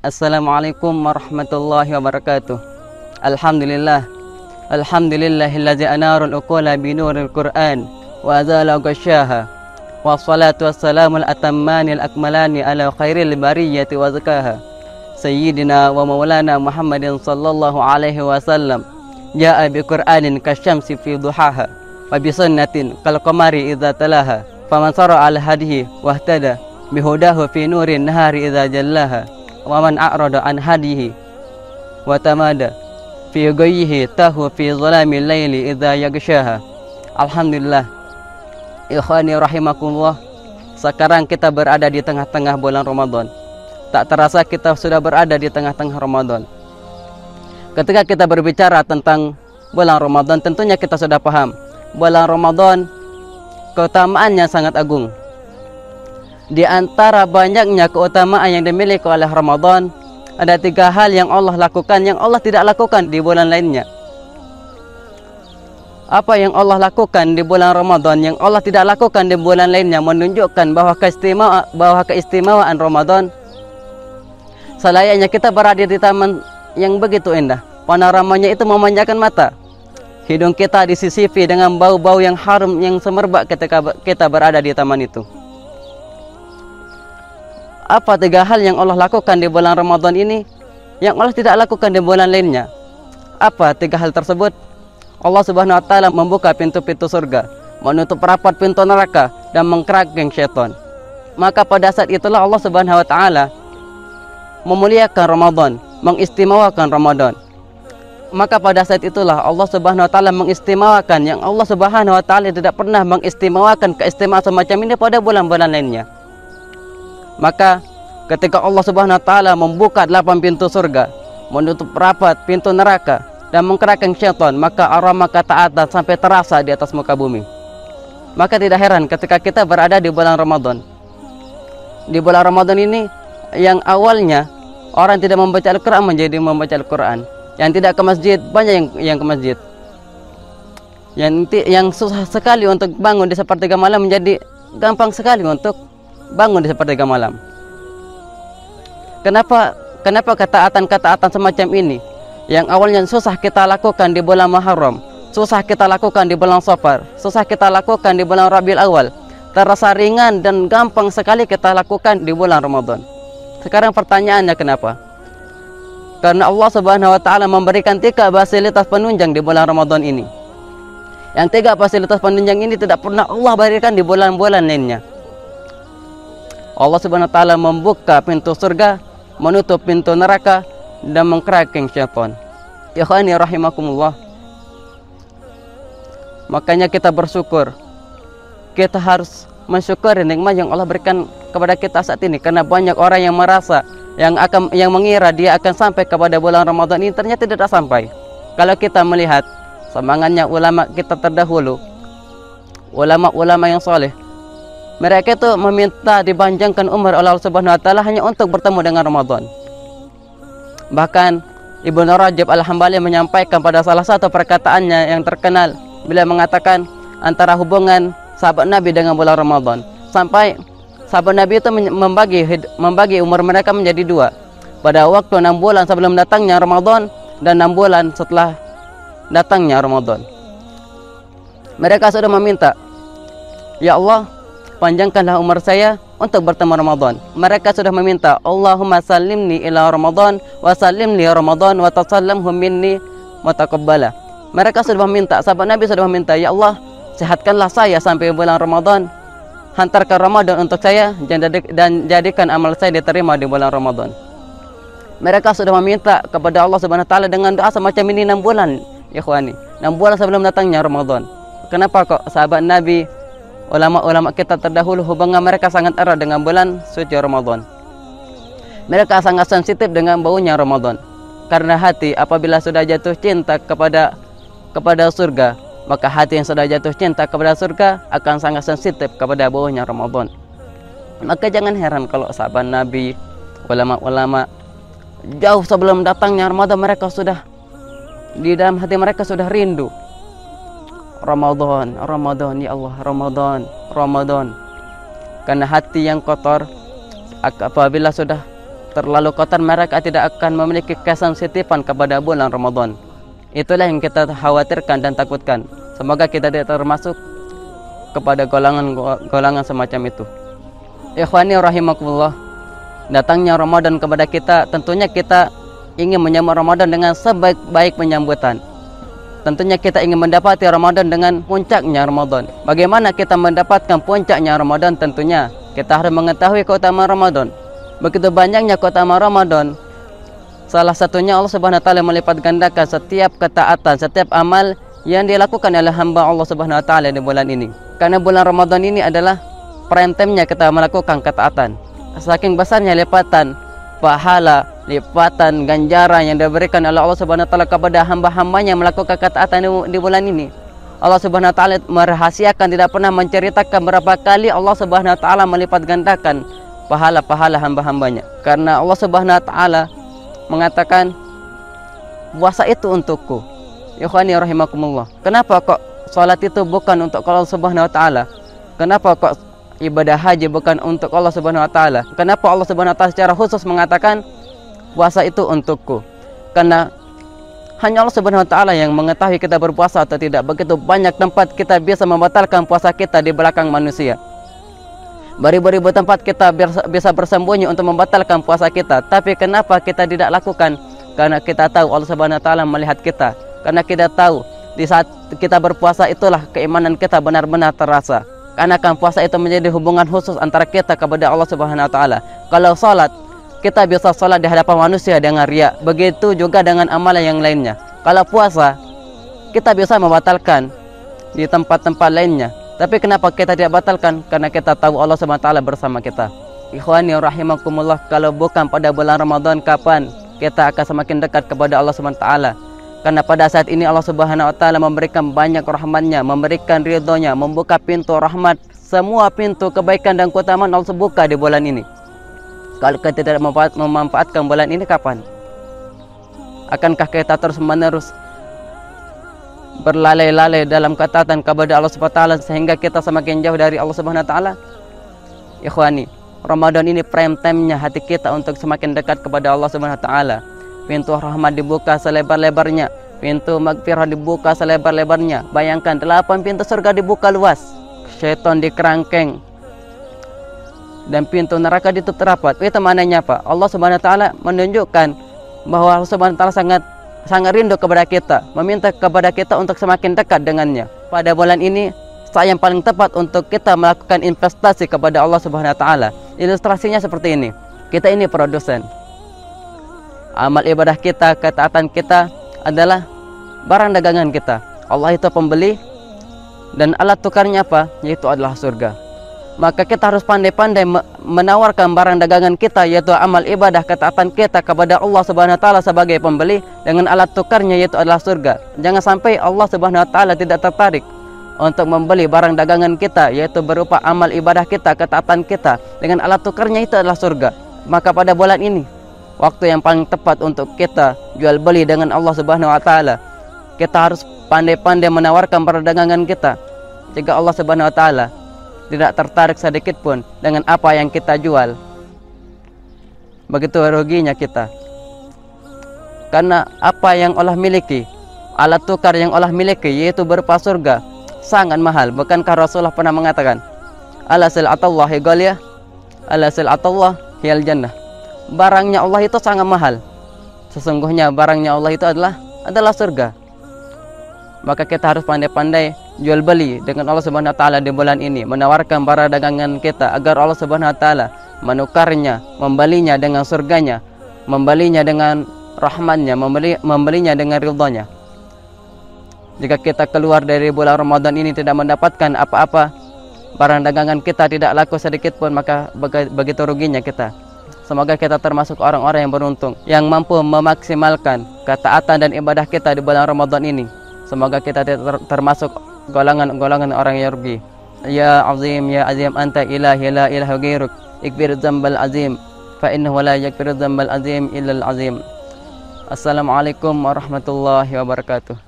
Assalamualaikum warahmatullahi wabarakatuh. Alhamdulillah. Alhamdulillahilladzi anarul uqula binuril Qur'an wa azala ghasyaha. Wassalatu wassalamul atammanil akmalani ala khairil bariyati wa zakaha. Sayyidina wa maulana Muhammadin sallallahu alaihi wasallam ja'a bi Qur'anin kasyamsi fi duhaha wa bi sunnatin kal qamari idza talaha. Faman sara al hadihi wahtada bihudahu fi nurin nahari idza jallaha. Wa man a'rada an hadihi wa tamada fi ghayyihi tahu fi zalamil laili idza yaghshaha. Alhamdulillah, ikhwani rahimakumullah. Sekarang kita berada di tengah-tengah bulan Ramadan. Tak terasa kita sudah berada di tengah-tengah Ramadan. Ketika kita berbicara tentang bulan Ramadan, tentunya kita sudah paham bulan Ramadan keutamaannya sangat agung. Di antara banyaknya keutamaan yang dimiliki oleh Ramadan, ada 3 hal yang Allah lakukan yang Allah tidak lakukan di bulan lainnya. Apa yang Allah lakukan di bulan Ramadan yang Allah tidak lakukan di bulan lainnya, menunjukkan bahwa keistimewaan Ramadan. Selayaknya kita berada di taman yang begitu indah, panoramanya itu memanjakan mata. Hidung kita disisipi dengan bau-bau yang harum yang semerbak ketika kita berada di taman itu. Apa 3 hal yang Allah lakukan di bulan Ramadan ini yang Allah tidak lakukan di bulan lainnya? Apa 3 hal tersebut? Allah Subhanahu wa taala membuka pintu-pintu surga, menutup rapat pintu neraka, dan mengkerangkeng syaitan. Maka pada saat itulah Allah Subhanahu wa taala memuliakan Ramadan, mengistimewakan Ramadan. Maka pada saat itulah Allah Subhanahu wa taala mengistimewakan yang Allah Subhanahu wa taala tidak pernah mengistimewakan keistimewaan semacam ini pada bulan-bulan lainnya. Maka ketika Allah Subhanahu wa taala membuka 8 pintu surga, menutup rapat pintu neraka, dan mengkerangkeng syaitan, maka aroma ketaatan sampai terasa di atas muka bumi. Maka tidak heran ketika kita berada di bulan Ramadan. Di bulan Ramadan ini yang awalnya orang tidak membaca Al-Quran menjadi membaca Al-Quran. Yang tidak ke masjid banyak yang ke masjid. Yang susah sekali untuk bangun di sepertiga malam menjadi gampang sekali untuk bangun di sepertiga malam. Kenapa ketaatan semacam ini yang awalnya susah kita lakukan di bulan Muharram, susah kita lakukan di bulan Safar, susah kita lakukan di bulan Rabiul Awal, terasa ringan dan gampang sekali kita lakukan di bulan Ramadan. Sekarang pertanyaannya kenapa? Karena Allah Subhanahu wa taala memberikan 3 fasilitas penunjang di bulan Ramadan ini. Yang 3 fasilitas penunjang ini tidak pernah Allah berikan di bulan-bulan lainnya. Allah Subhanahu wa taala membuka pintu surga, menutup pintu neraka, dan mengkerangkeng syaitan. Ikhwani rahimakumullah. Makanya kita bersyukur. Kita harus mensyukuri nikmat yang Allah berikan kepada kita saat ini, karena banyak orang yang merasa yang mengira dia akan sampai kepada bulan Ramadan ini ternyata tidak sampai. Kalau kita melihat semangatnya ulama kita terdahulu, ulama-ulama yang soleh, mereka itu meminta dipanjangkan umur oleh Allah Subhanahu wa taala hanya untuk bertemu dengan Ramadan. Bahkan Ibnu Rajab Al-Hambali menyampaikan pada salah satu perkataannya yang terkenal, beliau mengatakan antara hubungan sahabat Nabi dengan bulan Ramadan, sampai sahabat Nabi itu membagi umur mereka menjadi 2. Pada waktu 6 bulan sebelum datangnya Ramadan dan 6 bulan setelah datangnya Ramadan. Mereka sudah meminta, ya Allah, panjangkanlah umur saya untuk bertemu Ramadan. Mereka sudah meminta, Allahumma sallimni ila Ramadan wa sallimni Ramadan wa tasallamhu minni mutaqabbala. Mereka sudah meminta, sahabat Nabi sudah meminta, ya Allah, sehatkanlah saya sampai bulan Ramadan, hantarkan Ramadan untuk saya, dan jadikan amal saya diterima di bulan Ramadan. Mereka sudah meminta kepada Allah Subhanahu wa taala dengan doa semacam ini 6 bulan, ikhwani, 6 bulan sebelum datangnya Ramadan. Kenapa kok sahabat Nabi, ulama-ulama kita terdahulu, hubungan mereka sangat erat dengan bulan suci Ramadan? Mereka sangat sensitif dengan baunya Ramadan. Karena hati apabila sudah jatuh cinta kepada surga, maka hati yang sudah jatuh cinta kepada surga akan sangat sensitif kepada baunya Ramadan. Maka jangan heran kalau sahabat Nabi, ulama-ulama, jauh sebelum datangnya Ramadan mereka sudah, di dalam hati mereka sudah rindu Ramadan, Ramadan, ya Allah, Ramadan, Ramadan. Karena hati yang kotor, apabila sudah terlalu kotor, mereka tidak akan memiliki kesensitifan kepada bulan Ramadan. Itulah yang kita khawatirkan dan takutkan. Semoga kita tidak termasuk kepada golongan semacam itu. Ikhwani rahimakumullah, datangnya Ramadan kepada kita, tentunya kita ingin menyambut Ramadan dengan sebaik-baik penyambutan. Tentunya kita ingin mendapati Ramadan dengan puncaknya Ramadan. Bagaimana kita mendapatkan puncaknya Ramadan? Tentunya kita harus mengetahui keutamaan Ramadan. Begitu banyaknya keutamaan Ramadan. Salah satunya Allah Subhanahu wa taala melipat gandakan setiap ketaatan, setiap amal yang dilakukan oleh hamba Allah Subhanahu wa taala di bulan ini. Karena bulan Ramadan ini adalah prime time-nya kita melakukan ketaatan. Saking besarnya lipatan pahala, lipatan ganjaran yang diberikan oleh Allah Subhanahu wa taala kepada hamba-hambanya yang melakukan ketaatan di bulan ini. Allah Subhanahu wa taala merahasiakan, tidak pernah menceritakan berapa kali Allah Subhanahu wa taala melipat gandakan pahala-pahala hamba-hambanya. Karena Allah Subhanahu wa taala mengatakan, puasa itu untukku. Ikhwani rahimakumullah. Kenapa kok salat itu bukan untuk Allah Subhanahu wa taala? Kenapa kok ibadah haji bukan untuk Allah Subhanahu wa taala? Kenapa Allah Subhanahu wa taala secara khusus mengatakan puasa itu untukku? Karena hanya Allah Subhanahu wa taala yang mengetahui kita berpuasa atau tidak. Begitu banyak tempat kita bisa membatalkan puasa kita di belakang manusia. Beribu-ribu tempat kita bisa bersembunyi untuk membatalkan puasa kita. Tapi kenapa kita tidak lakukan? Karena kita tahu Allah Subhanahu wa taala melihat kita. Karena kita tahu di saat kita berpuasa itulah keimanan kita benar-benar terasa. Karena kan puasa itu menjadi hubungan khusus antara kita kepada Allah Subhanahu wa taala. Kalau salat, kita bisa salat di hadapan manusia dengan riya. Begitu juga dengan amalan yang lainnya. Kalau puasa, kita bisa membatalkan di tempat-tempat lainnya. Tapi kenapa kita tidak batalkan? Karena kita tahu Allah Subhanahu wa taala bersama kita. Ikhwani rahimakumullah, kalau bukan pada bulan Ramadan, kapan kita akan semakin dekat kepada Allah Subhanahu wa taala? Karena pada saat ini Allah Subhanahu wa taala memberikan banyak rahmat-Nya, memberikan ridho-Nya, membuka pintu rahmat. Semua pintu kebaikan dan keutamaan Allah buka di bulan ini. Kalau kita tidak memanfaatkan bulan ini, kapan? Akankah kita terus-menerus berlalai-lalai dalam ketaatan kepada Allah Subhanahu wa taala sehingga kita semakin jauh dari Allah Subhanahu wa taala? Ikhwani, Ramadan ini prime time-nya hati kita untuk semakin dekat kepada Allah Subhanahu wa taala. Pintu rahmat dibuka selebar-lebarnya, pintu magfirah dibuka selebar-lebarnya. Bayangkan 8 pintu surga dibuka luas, syaitan dikerangkeng, dan pintu neraka ditutup rapat. Itu maknanya apa? Allah Subhanahu wa taala menunjukkan bahwa Allah Subhanahu wa taala sangat rindu kepada kita, meminta kepada kita untuk semakin dekat dengannya. Pada bulan ini saat yang paling tepat untuk kita melakukan investasi kepada Allah Subhanahu wa taala. Ilustrasinya seperti ini. Kita ini produsen. Amal ibadah kita, ketaatan kita adalah barang dagangan kita. Allah itu pembeli dan alat tukarnya apa? Yaitu adalah surga. Maka kita harus pandai-pandai menawarkan barang dagangan kita, yaitu amal ibadah, ketaatan kita kepada Allah Subhanahu wa taala sebagai pembeli, dengan alat tukarnya yaitu adalah surga. Jangan sampai Allah Subhanahu wa taala tidak tertarik untuk membeli barang dagangan kita, yaitu berupa amal ibadah kita, ketaatan kita, dengan alat tukarnya itu adalah surga. Maka pada bulan ini, waktu yang paling tepat untuk kita jual beli dengan Allah Subhanahu wa taala. Kita harus pandai-pandai menawarkan perdagangan kita. Jika Allah Subhanahu wa taala tidak tertarik sedikit pun dengan apa yang kita jual, begitu ruginya kita. Karena apa yang Allah miliki, alat tukar yang Allah miliki, yaitu berupa surga, sangat mahal. Bukankah Rasulullah pernah mengatakan, ala sil'atullahi ghaliyah, ala sil'atullah hiyal jannah. Barangnya Allah itu sangat mahal. Sesungguhnya barangnya Allah itu adalah surga. Maka kita harus pandai-pandai jual beli dengan Allah Subhanahu wa taala di bulan ini, menawarkan barang dagangan kita agar Allah Subhanahu wa taala menukarnya, membelinya dengan surganya, membelinya dengan rahmatnya, membelinya dengan ridhonya. Jika kita keluar dari bulan Ramadan ini tidak mendapatkan apa-apa, barang dagangan kita tidak laku sedikit pun, maka begitu ruginya kita. Semoga kita termasuk orang-orang yang beruntung, yang mampu memaksimalkan ketaatan dan ibadah kita di bulan Ramadan ini. Semoga kita termasuk golongan orang yang rugi. Ya azim anta ilahi la ilaha ghairuk, ikbir dzambal azim, fa innahu la yakbiru dzambal azim illa al azim. Assalamualaikum warahmatullahi wabarakatuh.